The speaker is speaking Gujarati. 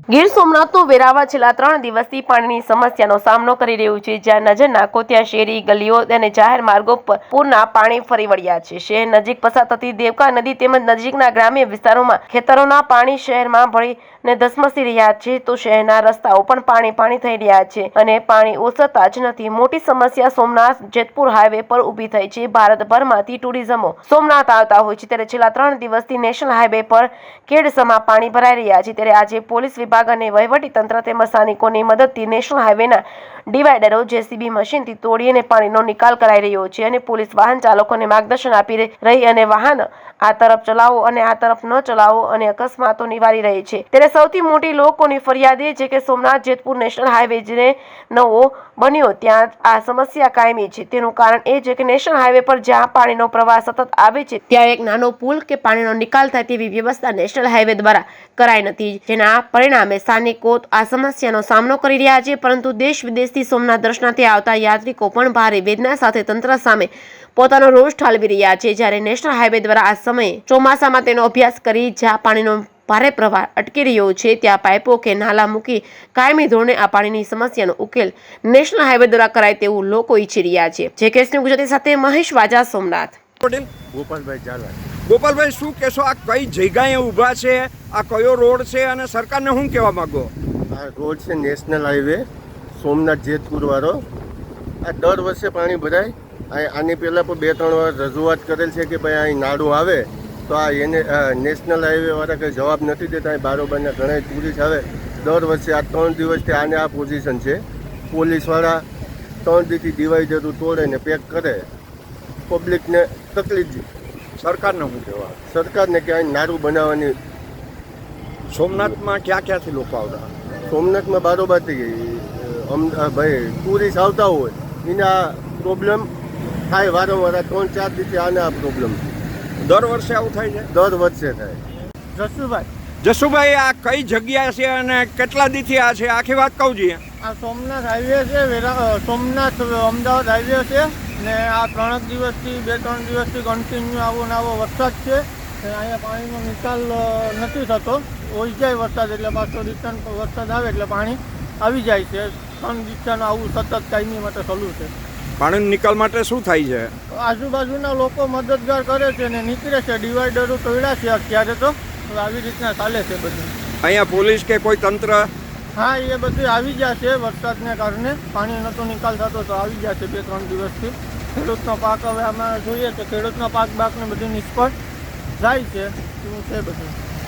ગીર સોમનાથનું વેરાવળ છેલ્લા 3 દિવસથી પાણીની સમસ્યાનો સામનો કરી રહ્યું છે, જ્યાં નજર નાખો ત્યાં શેરી, ગલીઓ અને જાહેર માર્ગો પર પૂરના પાણી ફરી વળ્યા છે। શહેર નજીક પસાર થતી દેવકા નદી તેમજ નજીકના ગ્રામ્ય વિસ્તારોમાં ખેતરોના પાણી શહેરમાં ભળીને ધસમસી રહ્યા છે, તો શહેરના રસ્તાઓ પણ પાણી થઈ રહ્યા છે અને પાણી ઓસરતા જ નથી। મોટી સમસ્યા સોમનાથ જેતપુર હાઈવે પર ઊભી થઈ છે। ભારતભરમાંથી ટુરિઝમો સોમનાથ આવતા હોય છે, ત્યારે છેલ્લા 3 દિવસથી નેશનલ હાઈવે પર કેડસમાં પાણી ભરાઈ રહ્યા છે। ત્યારે આજે પોલીસ વિભાગ અને વહીવટી તંત્ર તેમજ સ્થાનિકોની મદદથી નેશનલ હાઈવેના ડિવાઈડરો જેસીબી મશીનથી તોડીને પાણીનો નિકાલ કરાઈ રહ્યો છે અને પોલીસ વાહન ચાલકોને માર્ગદર્શન આપી રહી અને વાહન આ તરફ ચલાવો અને આ તરફ ન ચલાવો અને અકસ્માતો નિવારી રહી છે। ત્યારે સૌથી મોટી લોકોની ફરિયાદ એ છે કે સોમનાથ જેતપુર નેશનલ હાઈવે જે નવો બન્યો ત્યાં આ સમસ્યા કાયમી છે। તેનું કારણ એ છે કે નેશનલ હાઈવે પર જ્યાં પાણીનો પ્રવાહ સતત આવે છે ત્યાં એક નાનો પુલ કે પાણીનો નિકાલ થાય તેવી વ્યવસ્થા નેશનલ હાઈવે દ્વારા કરાઈ નથી, જેના પરિણામે સ્થાનિકો આ સમસ્યાનો સામનો કરી રહ્યા છે। પરંતુ દેશ વિદેશથી સોમનાથ દર્શનાર્થે આવતા યાત્રિકો પણ ભારે વેદના સાથે તંત્ર સામે પોતાનો રોષ ઠાલવી રહ્યા છે, જ્યારે નેશનલ હાઈવે દ્વારા આ સમયે ચોમાસામાં તેનો અભ્યાસ કરી જ્યાં પાણીનો ભારે પ્રવાહ અટકી રહ્યો છે ત્યાં પાઇપો કે નાલા મૂકી કાયમી ધોરણે આ પાણીની સમસ્યાનો ઉકેલ નેશનલ હાઈવે દ્વારા કરાય તેવું લોકો ઈચ્છી રહ્યા છે। જે કેસની ગુજરાતી સાથે મહેશ વાજા, સોમનાથ। ગોપાલભાઈ ઝાલા। ગોપાલભાઈ, શું કહેશો? આ કઈ જગ્યાએ ઊભા છે? આ કયો રોડ છે અને સરકારને શું કહેવા માંગો? આ રોડ છે નેશનલ હાઈવે સોમનાથ જેતપુર વાળો। આ દર વર્ષે પાણી ભરાય। આની પહેલાં પણ 2-3 વાર રજૂઆત કરેલ છે કે ભાઈ અહીં નાડું આવે તો આ એને નેશનલ હાઈવે વાળા કંઈ જવાબ નથી દેતા। અહીં બારોબારના ઘણા ટુરિસ્ટ આવે દર વર્ષે। આ 3 દિવસથી આને આ પોઝિશન છે। પોલીસવાળા 3 દીથી ડિવાઈડરો તોડે ને પેક કરે, પબ્લિકને તકલીફ। સરકારને શું કહેવા? સરકારને કે અહીં નારું બનાવવાની। સોમનાથમાં ક્યાંથી લોકો આવતા? સોમનાથમાં બારોબારથી ભાઈ ટુરિસ્ટ આવતા હોય એના પ્રોબ્લેમ થાય વારંવાર। 3-4 દીથી આને આ પ્રોબ્લેમ દર વર્ષે આવું થાય છે? દર વર્ષે થાય। જસુભાઈ, આ કઈ જગ્યા છે અને કેટલા દીથી આ છે? આખી વાત કહું જોઈએ। આ સોમનાથ હાઈવે છે, સોમનાથ અમદાવાદ હાઈવે છે ને આ 3 દિવસથી 2-3 દિવસથી કન્ટિન્યુ આવો વરસાદ છે। અહીંયા પાણીનો નિકાલ નથી થતો। હોઈ જાય વરસાદ એટલે પાછો રિટર્ન વરસાદ આવે એટલે પાણી આવી જાય છે। 3 દિવસનું આવું સતત કાયમી માટે ચાલુ છે। પાણીનો નિકાલ માટે શું થાય છે? આજુબાજુના લોકો મદદગાર કરે છે ને નીકળે છે। ડિવાઈડરો તોડ્યા છે અત્યારે, તો આવી રીતના ચાલે છે બધું। અહીંયા પોલીસ કે કોઈ તંત્ર? હા, એ બધું આવી ગયા છે। વરસાદને કારણે પાણી નહોતો નિકાલ થતો તો આવી ગયા છે 2-3 દિવસથી। ખેડૂતનો પાક હવે આમાં જોઈએ તો ખેડૂતનો પાકને બધું નિષ્ફળ જાય છે, એવું છે બધું।